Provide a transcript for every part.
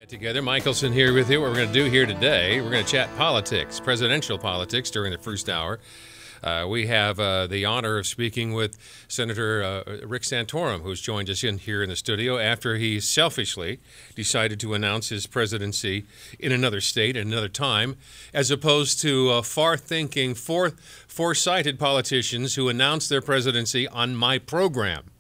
Together, Mickelson here with you. What we're going to do here today, we're going to chat politics, presidential politics during the first hour. We have the honor of speaking with Senator Rick Santorum, who's joined us here in the studio after he selfishly decided to announce his presidency in another state at another time, as opposed to far-thinking, foresighted politicians who announced their presidency on my program.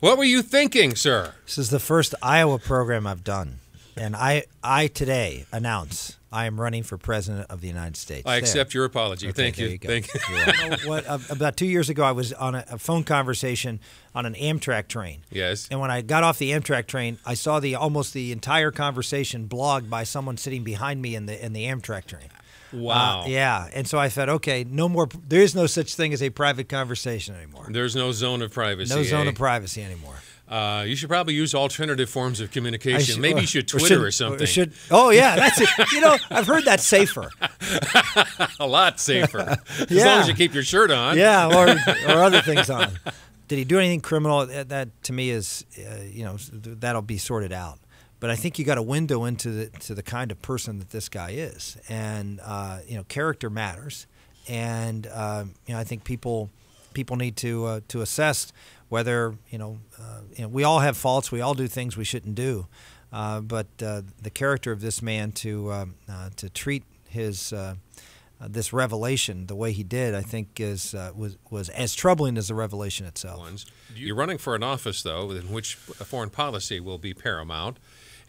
What were you thinking, sir? This is the first Iowa program I've done. And I today announce I am running for president of the United States. I accept your apology. Okay, Thank you. Thank you. About 2 years ago, I was on a phone conversation on an Amtrak train. Yes. And when I got off the Amtrak train, I saw almost the entire conversation blogged by someone sitting behind me in the Amtrak train. Wow. Yeah. And so I thought, okay, no more. There is no such thing as a private conversation anymore. There's no zone of privacy. No zone of privacy anymore. You should probably use alternative forms of communication. Maybe you should Twitter or something. Oh, yeah, that's it. You know, I've heard that's safer. A lot safer. As long as you keep your shirt on. Yeah, or other things on. Did he do anything criminal? That to me is, that'll be sorted out. But I think you got a window into the kind of person that this guy is, and character matters, and I think people need to assess whether we all have faults, we all do things we shouldn't do, but the character of this man to treat his this revelation the way he did, I think was as troubling as the revelation itself. You're running for an office, though, in which foreign policy will be paramount.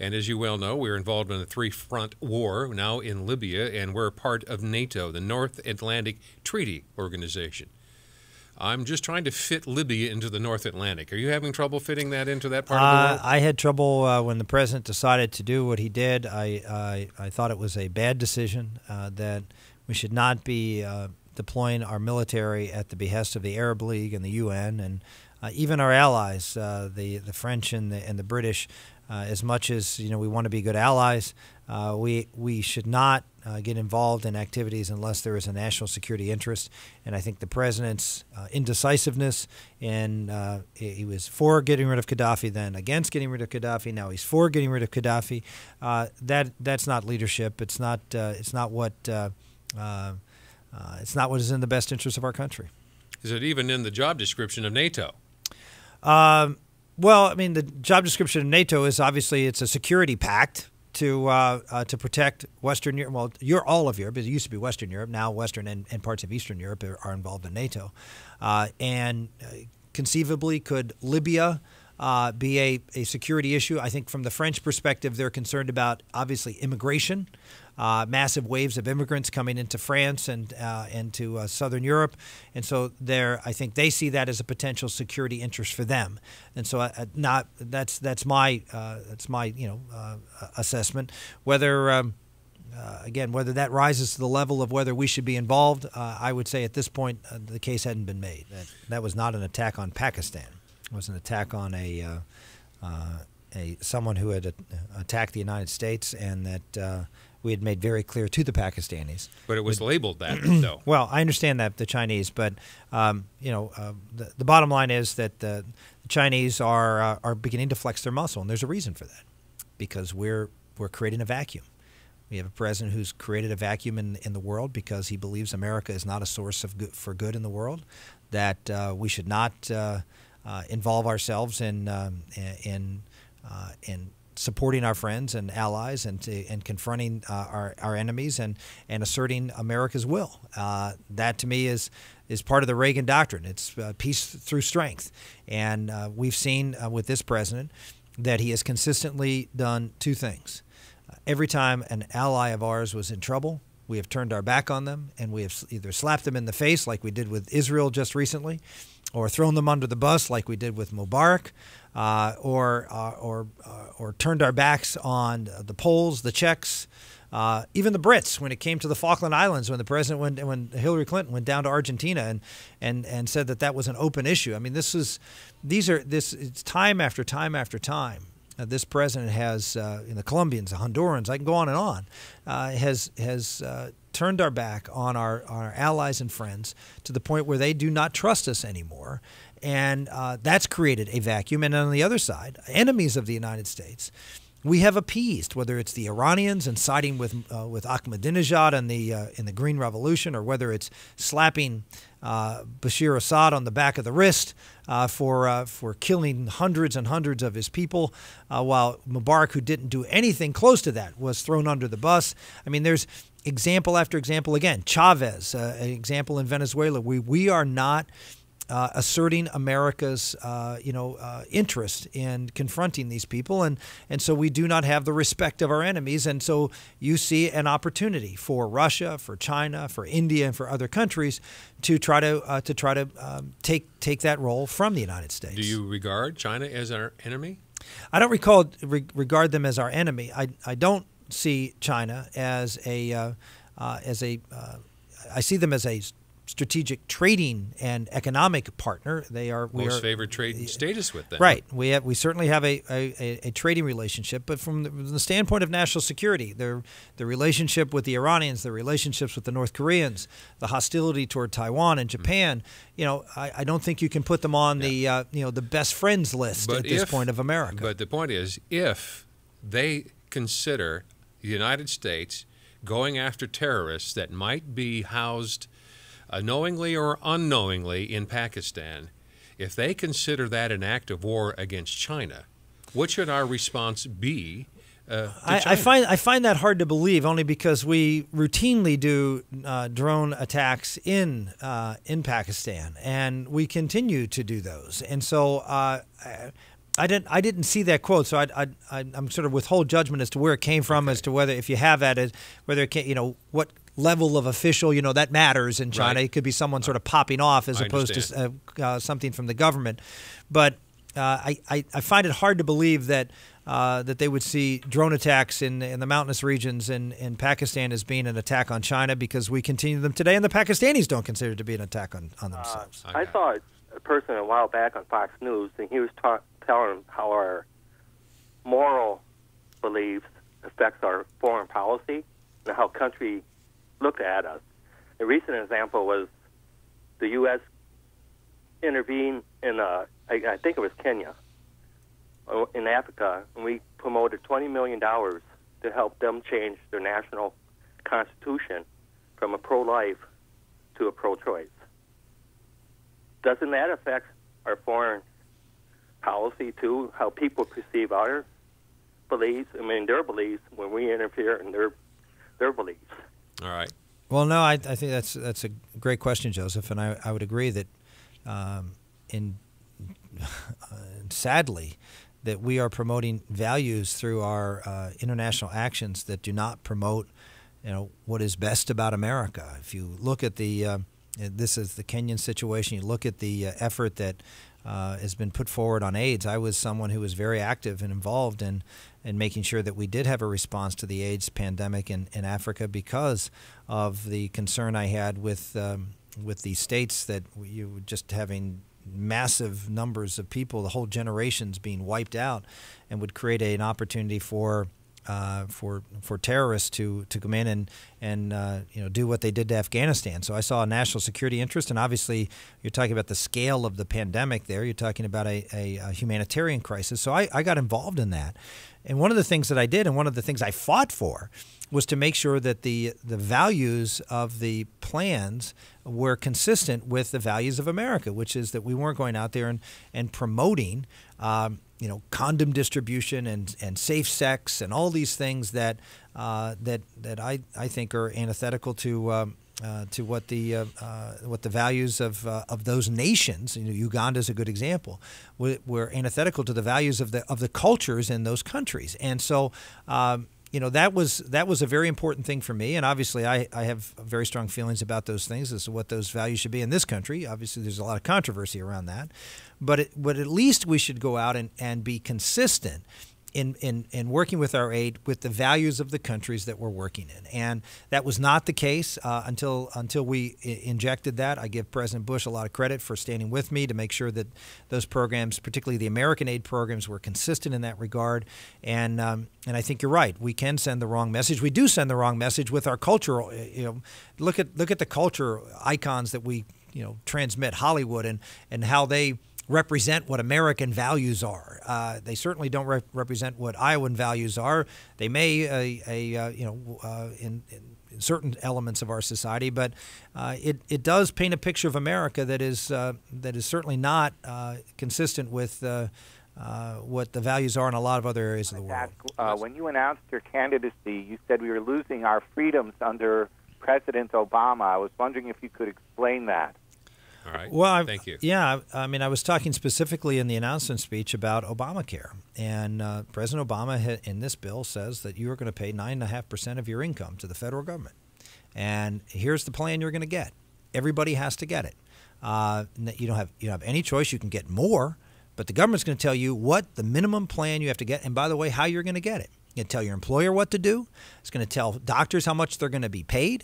And as you well know, we're involved in a three-front war now in Libya, and we're part of NATO, the North Atlantic Treaty Organization. I'm just trying to fit Libya into the North Atlantic. Are you having trouble fitting that into that part of the world? I had trouble when the president decided to do what he did. I thought it was a bad decision, that we should not be deploying our military at the behest of the Arab League and the UN, and even our allies, the French and the British. As much as we want to be good allies, we should not get involved in activities unless there is a national security interest. And I think the president's indecisiveness, and he was for getting rid of Gaddafi, then against getting rid of Gaddafi. Now he's for getting rid of Gaddafi. That's not leadership. It's not what is in the best interest of our country. Is it even in the job description of NATO? Well, I mean, the job description of NATO is obviously it's a security pact to protect Western Europe. Well, all of Europe. It used to be Western Europe. Now Western and parts of Eastern Europe are involved in NATO. And conceivably, could Libya be a security issue? I think from the French perspective, they're concerned about, obviously, immigration. Massive waves of immigrants coming into France and to Southern Europe, and so I think they see that as a potential security interest for them, and so that's my assessment. Whether whether that rises to the level of whether we should be involved, I would say at this point the case hadn't been made. That was not an attack on Pakistan. It was an attack on someone who had attacked the United States, and that. We had made very clear to the Pakistanis. But it was labeled that, though. Well, I understand that, the Chinese, but the bottom line is that the Chinese are beginning to flex their muscle, and there's a reason for that, because we're creating a vacuum. We have a president who's created a vacuum in the world because he believes America is not a source for good in the world, that we should not involve ourselves in supporting our friends and allies and confronting our enemies and asserting America's will. That to me is part of the Reagan doctrine. It's peace through strength. And we've seen with this president that he has consistently done two things. Every time an ally of ours was in trouble, we have turned our back on them, and we have either slapped them in the face like we did with Israel just recently, or thrown them under the bus like we did with Mubarak, or turned our backs on the Poles, the Czechs, even the Brits when it came to the Falkland Islands, when Hillary Clinton went down to Argentina and said that was an open issue. I mean, it's time after time after time. This president has, the Colombians, the Hondurans, I can go on and on, has turned our back on our allies and friends to the point where they do not trust us anymore. And that's created a vacuum. And on the other side, enemies of the United States we have appeased, whether it's the Iranians and siding with Ahmadinejad in the Green Revolution, or whether it's slapping Bashir Assad on the back of the wrist for killing hundreds and hundreds of his people, while Mubarak, who didn't do anything close to that, was thrown under the bus. I mean, there's example after example. Again, Chavez, an example in Venezuela. We are not asserting America's interest in confronting these people, and so we do not have the respect of our enemies, and so you see an opportunity for Russia, for China, for India, and for other countries to try to take that role from the United States. Do you regard China as our enemy? I don't regard them as our enemy. I don't see China as I see them as a strategic trading and economic partner. They are most favored trade status with them. Right. We certainly have a trading relationship, but from the standpoint of national security, the relationship with the Iranians, the relationships with the North Koreans, the hostility toward Taiwan and Japan, I don't think you can put them on the best friends list at this point of America. But the point is, if they consider the United States going after terrorists that might be housed knowingly or unknowingly in Pakistan, if they consider that an act of war against China, what should our response be? I find that hard to believe, only because we routinely do drone attacks in Pakistan, and we continue to do those. And so I didn't see that quote, so I'm sort of withhold judgment as to where it came from, as to whether, if you have that, whether it came, what level of official, that matters in China. Right. It could be someone sort of popping off as opposed to something from the government. But I find it hard to believe that they would see drone attacks in the mountainous regions in Pakistan as being an attack on China, because we continue them today, and the Pakistanis don't consider it to be an attack on themselves. I saw a person a while back on Fox News, and he was telling how our moral beliefs affects our foreign policy and how country look at us. A recent example was the U.S. intervened in, I think it was Kenya, in Africa, and we promoted $20 million to help them change their national constitution from a pro-life to a pro-choice. Doesn't that affect our foreign policy, too, how people perceive our beliefs, their beliefs, when we interfere in their beliefs? All right. Well, no, I think that's a great question, Joseph, and I would agree that, sadly, that we are promoting values through our international actions that do not promote, what is best about America. If you look at this is the Kenyan situation, you look at the effort that has been put forward on AIDS. I was someone who was very active and involved in making sure that we did have a response to the AIDS pandemic in Africa, because of the concern I had with the states that you were just having massive numbers of people, the whole generations being wiped out, and would create an opportunity for terrorists to come in and do what they did to Afghanistan. So I saw a national security interest, and obviously you're talking about the scale of the pandemic there. You're talking about a humanitarian crisis. So I got involved in that. And one of the things that I did, and one of the things I fought for, was to make sure that the values of the plans were consistent with the values of America, which is that we weren't going out there and promoting condom distribution and safe sex and all these things that I think are antithetical to what the values of those nations. Uganda is a good example. Were antithetical to the values of the cultures in those countries, and so. That was a very important thing for me, and obviously I have very strong feelings about those things as to what those values should be in this country. Obviously, there's a lot of controversy around that, but at least we should go out and be consistent in working with our aid with the values of the countries that we're working in. And that was not the case until we injected that. I give President Bush a lot of credit for standing with me to make sure that those programs, particularly the American aid programs, were consistent in that regard. And I think you're right. We can send the wrong message. We do send the wrong message with our cultural. Look at the culture icons that we transmit, Hollywood, and how they represent what American values are. They certainly don't represent what Iowan values are. They may, in certain elements of our society, but it does paint a picture of America that is certainly not consistent with what the values are in a lot of other areas of the world. When you announced your candidacy, you said we were losing our freedoms under President Obama. I was wondering if you could explain that. All right. Well, thank you. Yeah, I mean, I was talking specifically in the announcement speech about Obamacare, and President Obama in this bill says that you are going to pay 9.5% of your income to the federal government, and here's the plan you're going to get. Everybody has to get it. You don't have any choice. You can get more, but the government's going to tell you what the minimum plan you have to get, and by the way, how you're going to get it. It's going to tell your employer what to do. It's going to tell doctors how much they're going to be paid.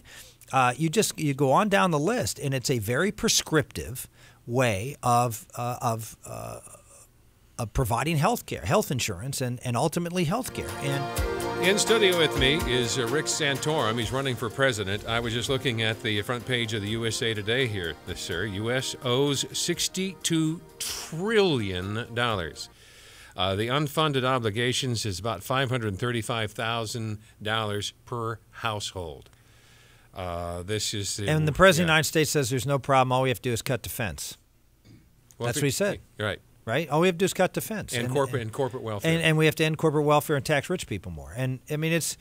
You go on down the list, and it's a very prescriptive way of providing health insurance, and ultimately health care. And in studio with me is Rick Santorum. He's running for president. I was just looking at the front page of the USA Today here, sir. U.S. owes $62 trillion. The unfunded obligations is about $535,000 per household. This is and the President of the United States says there's no problem. All we have to do is cut defense. Well, that's what he said. Right. Right? All we have to do is cut defense. And corporate welfare. And we have to end corporate welfare and tax rich people more. And, I mean, it's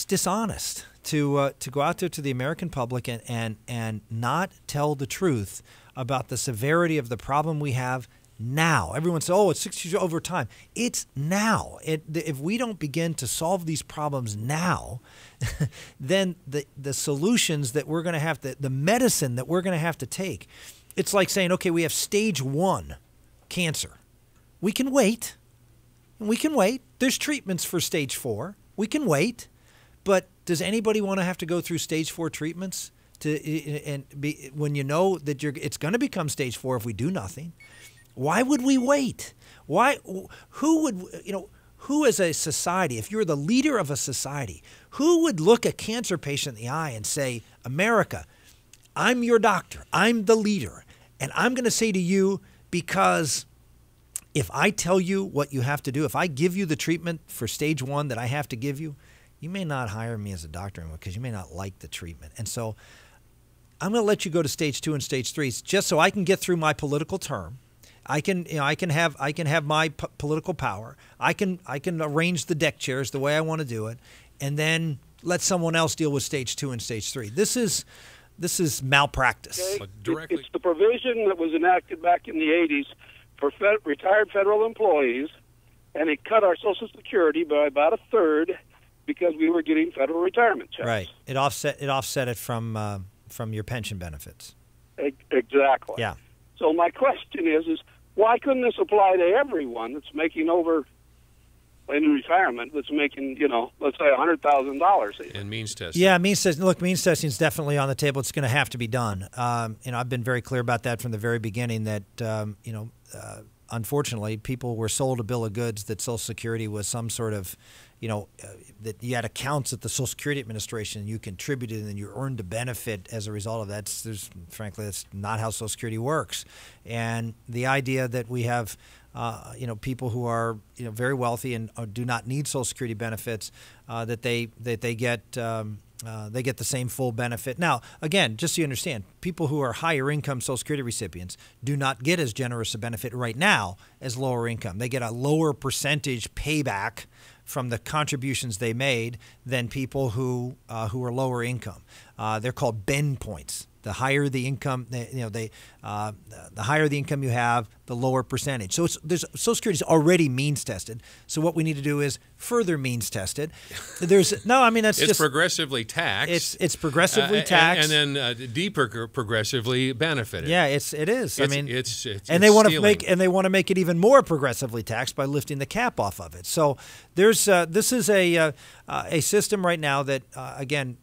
dishonest to go out there to the American public and not tell the truth about the severity of the problem we have now. Everyone says, oh, it's 6 years over time. It's now. If we don't begin to solve these problems now, then the solutions that we're going to have the medicine that we're going to have to take, it's like saying, okay, we have stage 1 cancer. We can wait. There's treatments for stage 4. We can wait. But does anybody want to have to go through stage 4 treatments when you know that it's going to become stage 4 if we do nothing? Why would we wait? Who as a society, if you're the leader of a society, who would look a cancer patient in the eye and say, America, I'm your doctor, I'm the leader, and I'm going to say to you, because if I tell you what you have to do, if I give you the treatment for stage 1 that I have to give you, you may not hire me as a doctor because you may not like the treatment. And so I'm going to let you go to stage 2 and stage 3 just so I can get through my political term. I can have my political power. I can arrange the deck chairs the way I want to do it, and then let someone else deal with stage 2 and stage 3. This is malpractice. Okay. It's the provision that was enacted back in the 80s for retired federal employees, and it cut our Social Security by about a third because we were getting federal retirement checks. Right. It offset it from your pension benefits. Exactly. Yeah. So my question is why couldn't this apply to everyone that's making over in retirement that's making, let's say $100,000 and means testing? Yeah, means testing. Look, means testing is definitely on the table. It's going to have to be done. I've been very clear about that from the very beginning. That unfortunately, people were sold a bill of goods that Social Security was some sort of, that you had accounts at the Social Security Administration, you contributed, and then you earned a benefit as a result of that. Frankly, that's not how Social Security works. And the idea that we have, people who are, very wealthy and do not need Social Security benefits, that they get the same full benefit. Now, again, just so you understand, people who are higher income Social Security recipients do not get as generous a benefit right now as lower income. They get a lower percentage payback from the contributions they made than people who are lower income. They're called bend points. The higher the income, the higher the income you have, the lower percentage. So Social Security is already means tested. So what we need to do is further means test it. It's progressively taxed. It's progressively taxed, and then progressively benefited. Yeah, it is. They want to make it even more progressively taxed by lifting the cap off of it. So this is a system right now that again.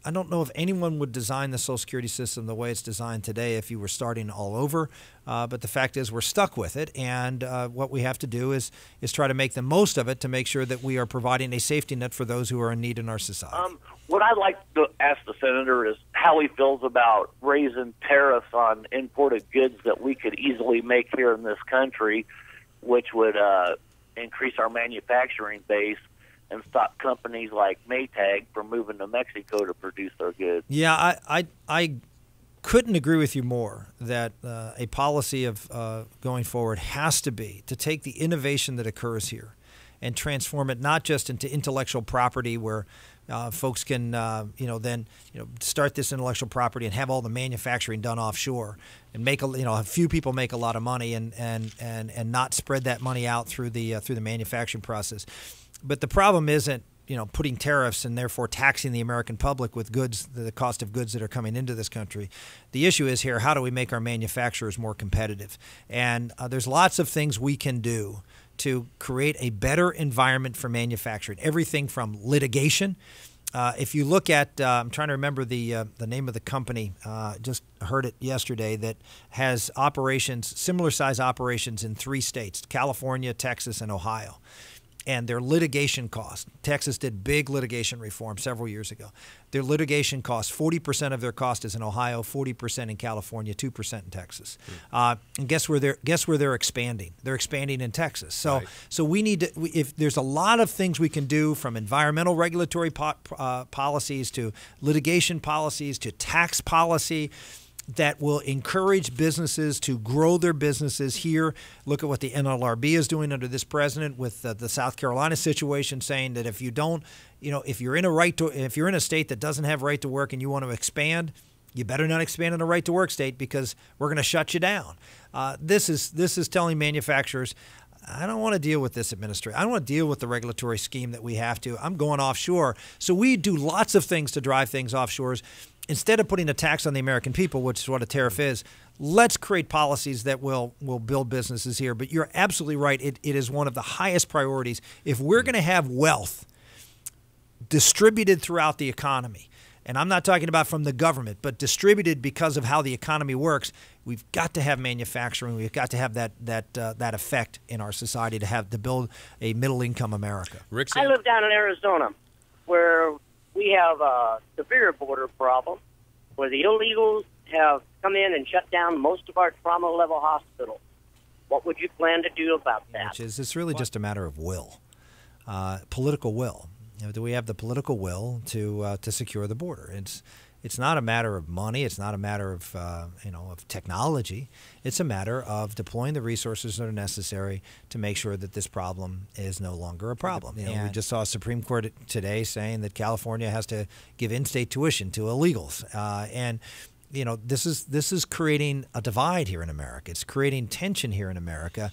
I don't know if anyone would design the Social Security system the way it's designed today if you were starting all over. But the fact is we're stuck with it. And what we have to do is try to make the most of it to make sure that we are providing a safety net for those who are in need in our society. What I'd like to ask the senator is how he feels about raising tariffs on imported goods that we could easily make here in this country, which would increase our manufacturing base and stop companies like Maytag from moving to Mexico to produce their goods. Yeah, I couldn't agree with you more that a policy of going forward has to be to take the innovation that occurs here and transform it not just into intellectual property where folks can, then start this intellectual property and have all the manufacturing done offshore and make a few people make a lot of money and not spread that money out through the manufacturing process. But the problem isn't putting tariffs and therefore taxing the American public with goods, the cost of goods that are coming into this country. The issue is here, how do we make our manufacturers more competitive? And there's lots of things we can do to create a better environment for manufacturing. Everything from litigation. If you look at, I'm trying to remember the name of the company, just heard it yesterday, that has operations, similar size operations in 3 states, California, Texas, and Ohio. And their litigation costs, Texas did big litigation reform several years ago. Their litigation costs, 40% of their cost is in Ohio, 40% in California, 2% in Texas. And guess where they're expanding? They're expanding in Texas. So right. So we need to. If there's a lot of things we can do, from environmental regulatory policies to litigation policies to tax policy, that will encourage businesses to grow their businesses here. Look at what the NLRB is doing under this president with the South Carolina situation, saying that if you don't, if you're in a state that doesn't have right to work and you want to expand, you better not expand in a right to work state because we're going to shut you down. This is telling manufacturers, I don't want to deal with this administration. I don't want to deal with the regulatory scheme that we have to. I'm going offshore. So we do lots of things to drive things offshores. Instead of putting a tax on the American people, which is what a tariff is, let's create policies that will build businesses here. But you're absolutely right. It is one of the highest priorities. If we're going to have wealth distributed throughout the economy, and I'm not talking about from the government, but distributed because of how the economy works, we've got to have manufacturing. We've got to have that effect in our society to build a middle-income America. Rick, I live down in Arizona, where we have a severe border problem, where the illegals have come in and shut down most of our trauma-level hospitals. What would you plan to do about that? It's really just a matter of will, political will. Do we have the political will to secure the border? It's not a matter of money. It's not a matter of of technology. It's a matter of deploying the resources that are necessary to make sure that this problem is no longer a problem. We just saw a Supreme Court today saying that California has to give in-state tuition to illegals, and this is creating a divide here in America. It's creating tension here in America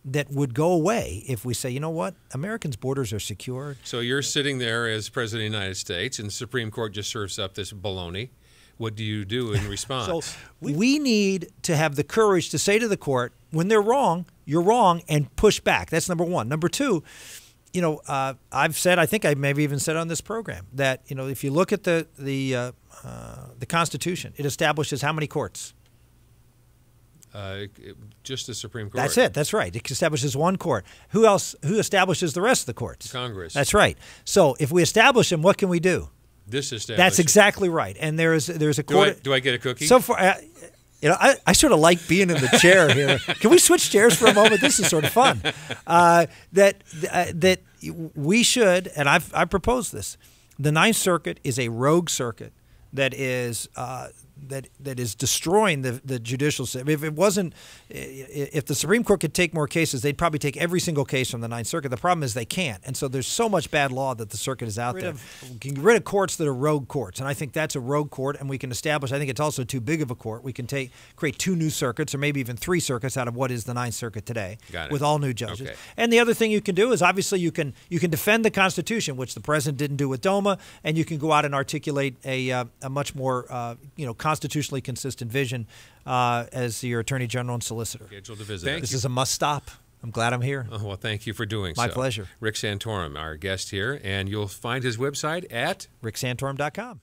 that would go away if we say, you know what, Americans' borders are secured. So you're sitting there as President of the United States, and the Supreme Court just serves up this baloney. What do you do in response? So we need to have the courage to say to the court, when they're wrong, you're wrong, and push back. That's number one. Number two, I've said, I think I maybe even said on this program, that if you look at the Constitution, it establishes how many courts? Just the Supreme Court. That's it. That's right. It establishes one court. Who else? Who establishes the rest of the courts? Congress. That's right. So if we establish them, what can we do? This establishes. That's exactly right. And there's a court. Do I get a cookie? So far, I sort of like being in the chair here. Can we switch chairs for a moment? This is sort of fun. That we should, and I've proposed this. The Ninth Circuit is a rogue circuit that is destroying the judicial system. If the Supreme Court could take more cases, they'd probably take every single case from the Ninth Circuit. The problem is they can't, and so there's so much bad law that the circuit is out there. We can get rid of courts that are rogue courts, and I think that's a rogue court, and we can establish. I think it's also too big of a court. We can create 2 new circuits, or maybe even 3 circuits out of what is the Ninth Circuit today, with all new judges. Okay. And the other thing you can do is obviously you can defend the Constitution, which the president didn't do with DOMA, and you can go out and articulate a much more constitutionally consistent vision as your Attorney General and Solicitor. Scheduled to visit. This is a must-stop. I'm glad I'm here. Oh, well, thank you for doing so. My pleasure. Rick Santorum, our guest here, and you'll find his website at ricksantorum.com.